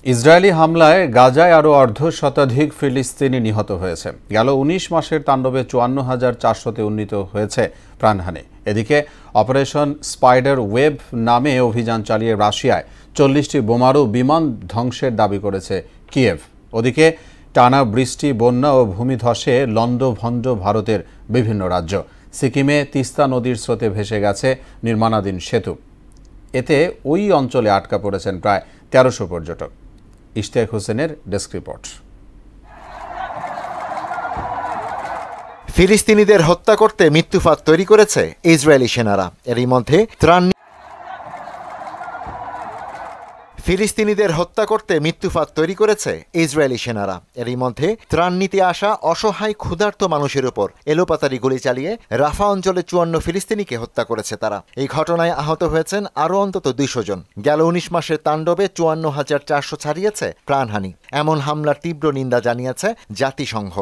Israeli হামলায় গাজায় আরও অর্ধশতাধিক ফিলিস্তিনি নিহত হয়েছে। গেল ১৯ মাসের তাণ্ডবে ৫৪,৪০০-তে উন্নীত হয়েছে প্রাণহানি। এদিকে অপারেশন স্পাইডার ওয়েব নামে অভিযান চালিয়ে রাশিয়ায় ৪০টি বোমারু বিমান ধ্বংসের দাবি করেছে কিয়েভ। ওদিকে টানা বৃষ্টি, বন্যা ও ভূমিধসে লণ্ডভণ্ড ভারতের বিভিন্ন রাজ্য। সিকিমে তিস্তা নদীর স্রোতে ভেসে গেছে নির্মাণাধীন সেতু। এতে ওই অঞ্চলে আটকা পড়েছেন প্রায় ১৩০০ পর্যটক। ইশতিয়াক হোসেনের ডেস্ক রিপোর্ট। ফিলিস্তিনিদের হত্যা করতে মৃত্যুফাঁদ তৈরি করেছে ইসরায়েলি সেনারা। এরই মধ্যে ত্রাণ নিতে আসা অসহায় ক্ষুধার্ত মানুষের উপর এলোপাতাড়ি গুলি চালিয়ে রাফা অঞ্চলে ৫৪ ফিলিস্তিনিকে হত্যা করেছে তারা। এই ঘটনায় আহত হয়েছেন আরও অন্তত ২০০ জন। গেল ১৯ মাসের তাণ্ডবে ৫৪,৪০০ ছাড়িয়েছে প্রাণহানি। এমন হামলার তীব্র নিন্দা জানিয়েছে জাতিসংঘ।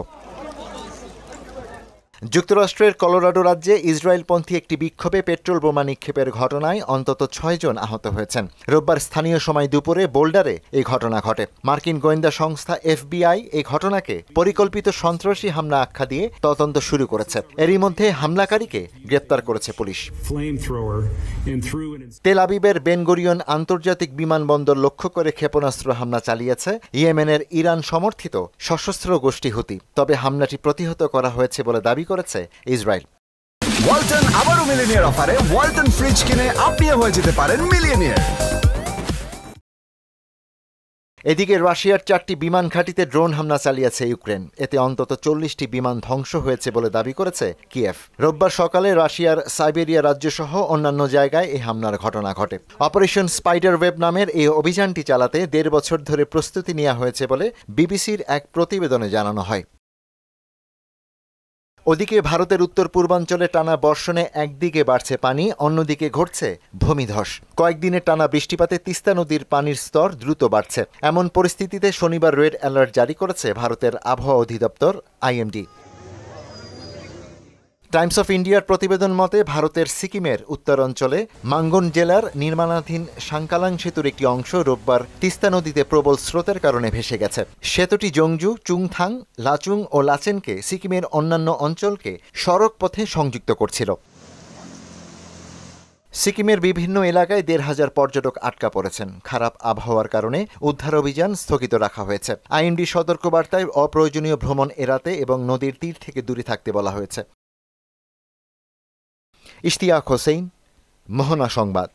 যুক্তরাষ্ট্রের কলোরাডো রাজ্যে ইসরায়েলপন্থী একটি বিক্ষোভে পেট্রোল বোমা নিক্ষেপের ঘটনায় অন্তত ৬ জন আহত হয়েছেন। রোববার স্থানীয় সময় দুপুরে বোল্ডারে এই ঘটনা ঘটে। মার্কিন গোয়েন্দা সংস্থা এফবিআই এই ঘটনাকে পরিকল্পিত সন্ত্রাসী হামলা আখ্যা দিয়ে তদন্ত শুরু করেছে। এরই মধ্যে হামলাকারীকে গ্রেপ্তার করেছে পুলিশ। তেল আবিবের বেন গুরিয়ন আন্তর্জাতিক বিমানবন্দর লক্ষ্য করে ক্ষেপণাস্ত্র হামলা চালিয়েছে ইয়েমেনের ইরান সমর্থিত সশস্ত্র গোষ্ঠী হুতি। তবে হামলাটি প্রতিহত করা হয়েছে বলে দাবি করেছে ইসরায়েল। ওয়ালটন আবারও মিলিয়নিয়ার অফারে ওয়ালটন ফ্রিজ কিনে আপনিও হয়ে যেতে পারেন মিলিয়নিয়ার। এদিকে রাশিয়ার ৪টি বিমান ঘাঁটিতে ড্রোন হামলা চালিয়েছে ইউক্রেন। এতে অন্তত ৪০টি বিমান ধ্বংস হয়েছে বলে দাবি করেছে কিয়েভ। রোববার সকালে রাশিয়ার সাইবেরিয়া রাজ্যসহ অন্যান্য জায়গায় এই হামলার ঘটনা ঘটে। অপারেশন স্পাইডার ওয়েব নামের এই অভিযানটি চালাতে ১.৫ বছর ধরে প্রস্তুতি নেওয়া হয়েছে বলে বিবিসির এক প্রতিবেদনে জানানো হয়। ওদিকে ভারতের উত্তর পূর্বাঞ্চলে টানা বর্ষণে একদিকে বাড়ছে পানি, অন্যদিকে ঘটছে ভূমিধস। কয়েকদিনের টানা বৃষ্টিপাতে তিস্তা নদীর পানির স্তর দ্রুত বাড়ছে। এমন পরিস্থিতিতে শনিবার রেড অ্যালার্ট জারি করেছে ভারতের আবহাওয়া অধিদপ্তর আইএমডি। টাইমস অফ ইন্ডিয়ার প্রতিবেদন মতে ভারতের সিকিমের উত্তরাঞ্চলে মাঙ্গন জেলার নির্মাণাধীন সাংকালাং সেতুর একটি অংশ রোববার তিস্তা নদীতে প্রবল স্রোতের কারণে ভেসে গেছে। সেতুটি জংজু, চুংথাং, লাচুং ও লাচেনকে সিকিমের অন্যান্য অঞ্চলকে সড়ক পথে সংযুক্ত করছিল। সিকিমের বিভিন্ন এলাকায় ১৫০০ পর্যটক আটকা পড়েছেন। খারাপ আবহাওয়ার কারণে উদ্ধার অভিযান স্থগিত রাখা হয়েছে। আইএমডি সতর্কবার্তায় অপ্রয়োজনীয় ভ্রমণ এড়াতে এবং নদীর তীর থেকে দূরে থাকতে বলা হয়েছে। ইশতিয়াক হোসেন, মোহনা সংবাদ।